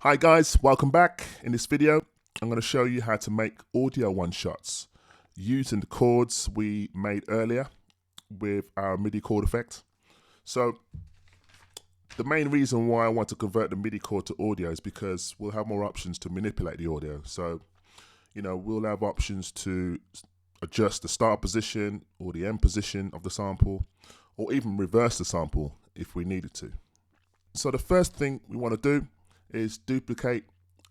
Hi guys, welcome back. In this video, I'm going to show you how to make audio one-shots using the chords we made earlier with our Midi chord effect. So the main reason why I want to convert the Midi chord to audio is because we'll have more options to manipulate the audio. So, we'll have options to adjust the start position or the end position of the sample, or even reverse the sample if we needed to. So the first thing we want to do is duplicate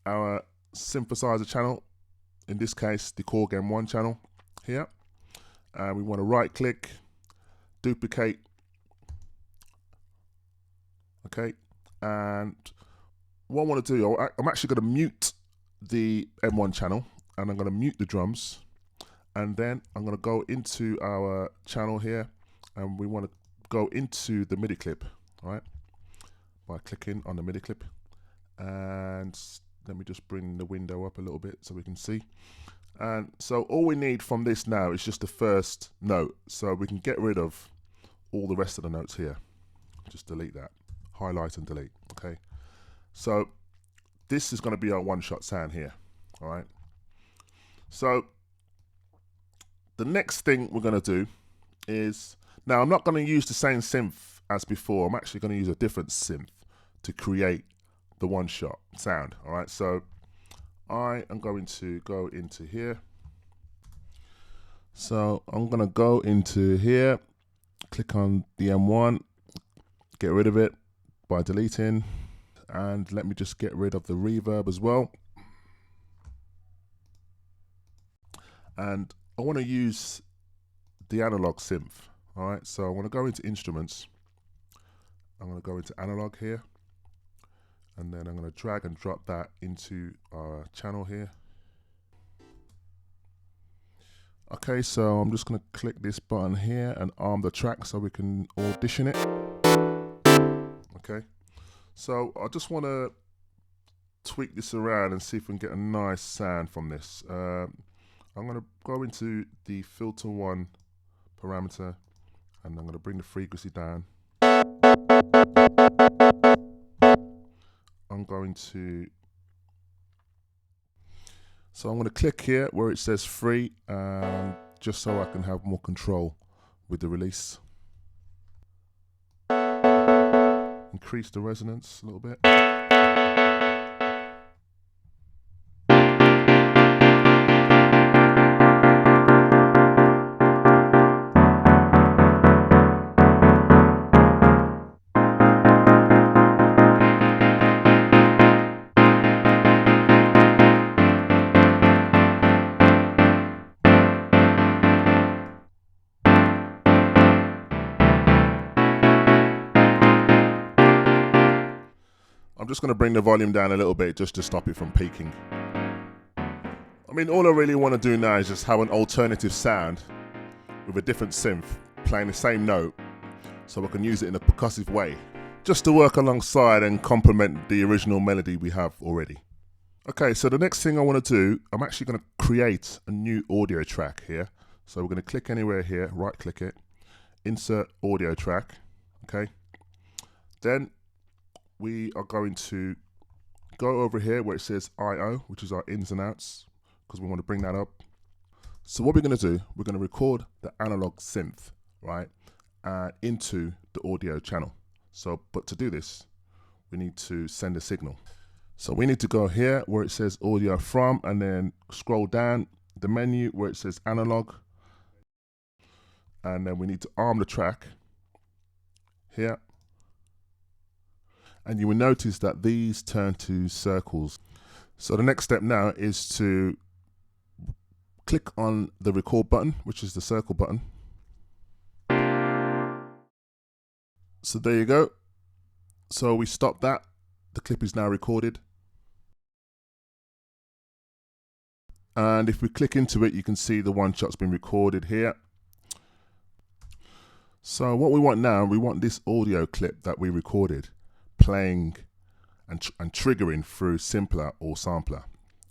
our synthesizer channel, in this case the Chord Game 1 channel here, and we want to right click, duplicate, okay, and what I want to do, I'm actually going to mute the M1 channel and I'm going to mute the drums, and then I'm going to go into our channel here and we want to go into the MIDI clip, all right, by clicking on the MIDI clip. And let me just bring the window up a little bit so we can see. And so all we need from this now is just the first note, so we can get rid of all the rest of the notes here. Just delete that, highlight and delete. Okay, so this is going to be our one-shot sound here. All right, so the next thing we're going to do is, now I'm not going to use the same synth as before. I'm actually going to use a different synth to create the one-shot sound. All right, so I am going to go into here. So I'm going to go into here, click on the M1, get rid of it by deleting, and let me just get rid of the reverb as well. And I want to use the analog synth. All right, so I want to go into instruments. I'm going to go into analog here, and then I'm going to drag and drop that into our channel here. Okay, so I'm just going to click this button here and arm the track so we can audition it. Okay, so I just want to tweak this around and see if we can get a nice sound from this. I'm going to go into the filter 1 parameter and I'm going to bring the frequency down. I'm going to click here where it says free, just so I can have more control with the release. Increase the resonance a little bit. I'm just going to bring the volume down a little bit just to stop it from peaking. I mean, all I really want to do now is just have an alternative sound with a different synth playing the same note, so I can use it in a percussive way, just to work alongside and complement the original melody we have already. Okay, so the next thing I want to do, I'm actually going to create a new audio track here. So we're going to click anywhere here, right click it, insert audio track, okay. Then we are going to go over here where it says I/O, which is our ins and outs, because we want to bring that up. So what we're going to do, we're going to record the analog synth, right, into the audio channel. So, but to do this, we need to send a signal. So we need to go here where it says audio from, and then scroll down the menu where it says analog, and then we need to arm the track here. And you will notice that these turn to circles. So the next step now is to click on the record button, which is the circle button. So there you go. So we stop that. The clip is now recorded. And if we click into it, you can see the one shot's been recorded here. So what we want now, we want this audio clip that we recorded playing and triggering through Simpler or Sampler.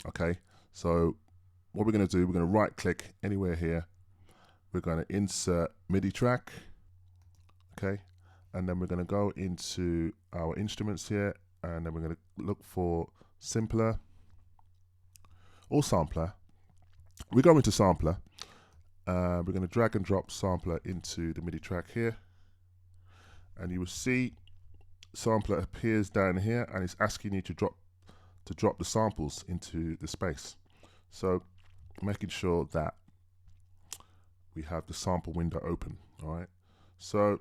Okay, so what we're going to do, we're going to right click anywhere here, we're going to insert MIDI track, okay, and then we're going to go into our instruments here, and then we're going to look for Simpler, or Sampler. We go into Sampler. We're going to drag and drop Sampler into the MIDI track here. And you will see Sampler appears down here and it's asking you to drop the samples into the space. So making sure that we have the sample window open. All right. So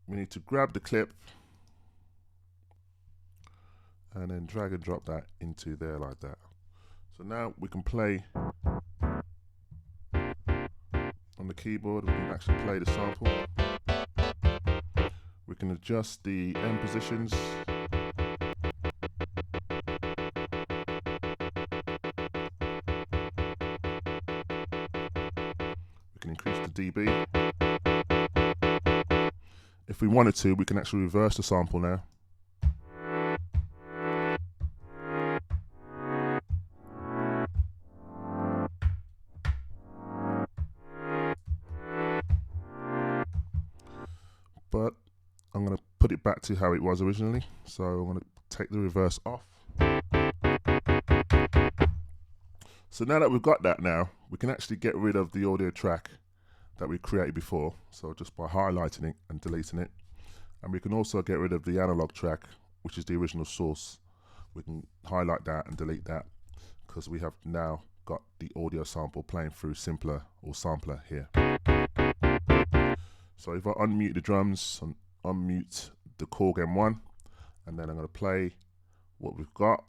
we need to grab the clip and then drag and drop that into there like that. So now we can play on the keyboard. We can actually play the sample. We can adjust the end positions. We can increase the dB. If we wanted to, we can actually reverse the sample now. But I'm going to put it back to how it was originally. So I'm going to take the reverse off. So now that we've got that now, we can actually get rid of the audio track that we created before. So just by highlighting it and deleting it. And we can also get rid of the analog track, which is the original source. We can highlight that and delete that because we have now got the audio sample playing through Simpler or Sampler here. So if I unmute the drums and unmute the Korg M1, and then I'm going to play what we've got.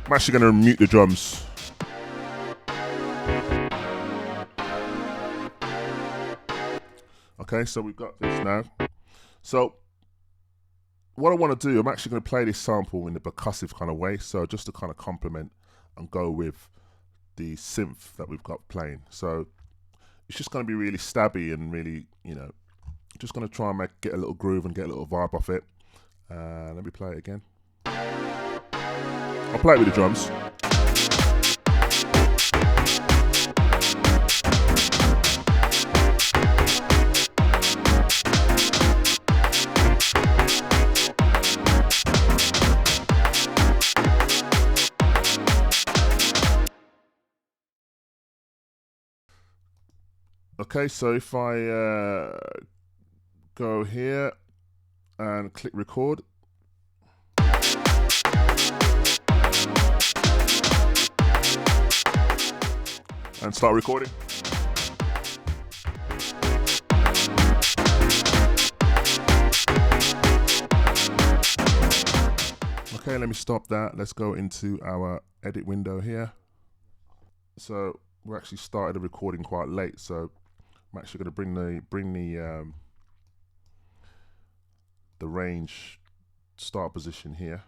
I'm actually going to mute the drums. Okay, so we've got this now. So what I want to do, I'm actually going to play this sample in a percussive kind of way. So just to kind of complement and go with the synth that we've got playing. So it's just going to be really stabby and really, you know, just going to try and get a little groove and get a little vibe off it. Let me play it again. I'll play it with the drums. Okay, so if I go here and click record, and start recording. Okay, let me stop that. Let's go into our edit window here. So we actually started the recording quite late, so I'm actually going to bring the range start position here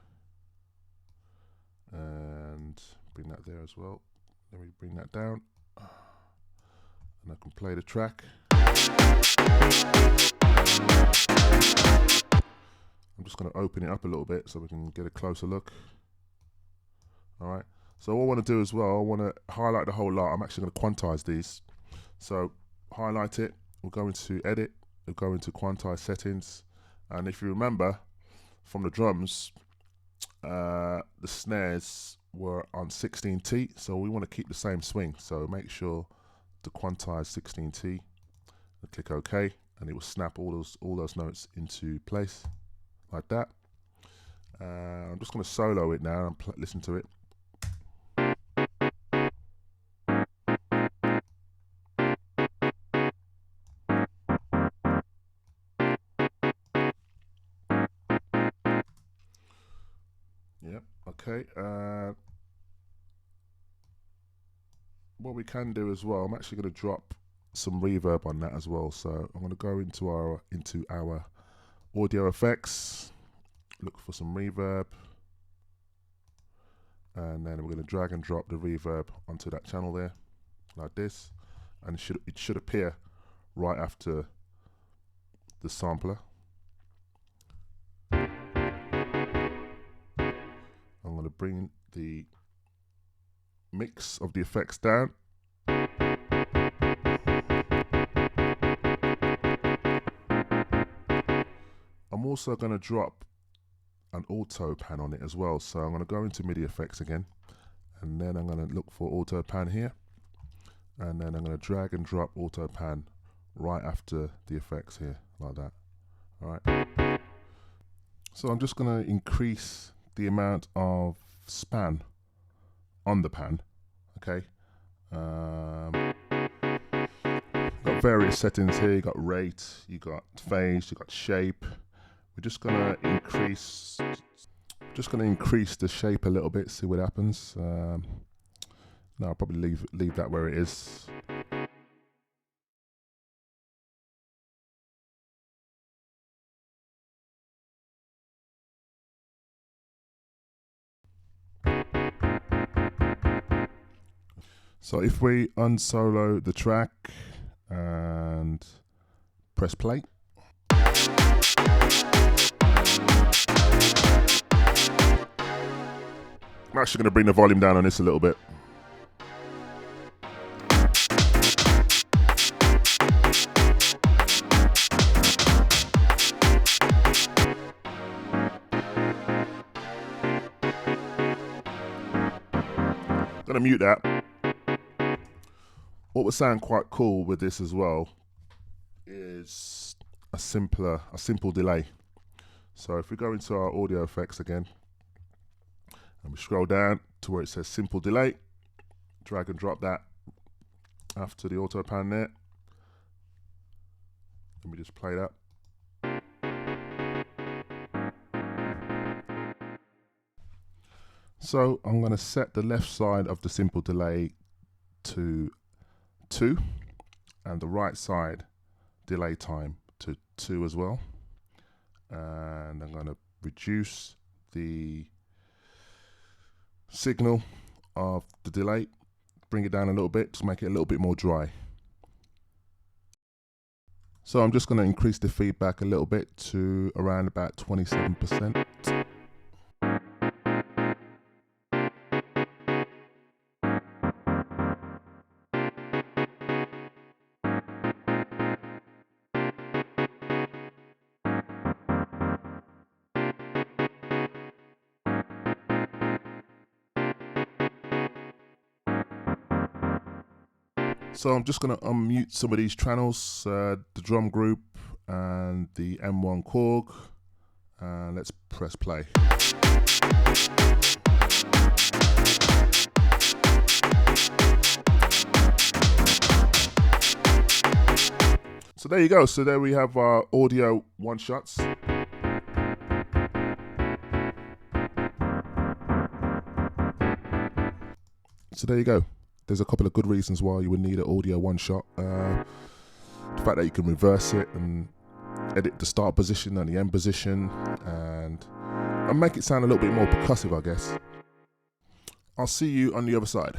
and bring that there as well. Let me bring that down and I can play the track. I'm just going to open it up a little bit so we can get a closer look. All right. So what I want to do as well, I want to highlight the whole lot. I'm actually going to quantize these. So highlight it. We'll go into edit. We'll go into quantize settings. And if you remember from the drums, the snares were on 16T. So we want to keep the same swing. So make sure to quantize 16T. And click OK. And it will snap all those notes into place like that. I'm just going to solo it now and listen to it. Yep, okay. What we can do as well, I'm actually going to drop some reverb on that as well. So I'm going to go into our audio effects, look for some reverb, and then we're going to drag and drop the reverb onto that channel there, like this, and it should appear right after the sampler. I'm going to bring the mix of the effects down. also going to drop an auto pan on it as well. So I'm going to go into MIDI effects again, and then I'm going to look for auto pan here, and then I'm going to drag and drop auto pan right after the effects here, like that. All right. So I'm just going to increase the amount of span on the pan. Okay. Got various settings here. You got rate, you got phase, you got shape. We're just gonna increase the shape a little bit, see what happens. No, I'll probably leave that where it is. So if we unsolo the track and press play. I'm actually going to bring the volume down on this a little bit. I'm going to mute that. What would sound quite cool with this as well is a simple delay. So if we go into our audio effects again, and we scroll down to where it says simple delay, drag and drop that after the auto pan there. Let me just play that. So I'm going to set the left side of the simple delay to 2 and the right side delay time to 2 as well. And I'm going to reduce the signal of the delay, bring it down a little bit to make it a little bit more dry. So I'm just going to increase the feedback a little bit to around about 27%. So I'm just going to unmute some of these channels, the drum group and the M1 Korg, and let's press play. So there you go. So there we have our audio one-shots. So there you go. There's a couple of good reasons why you would need an audio one-shot. The fact that you can reverse it and edit the start position and the end position and make it sound a little bit more percussive, I guess. I'll see you on the other side.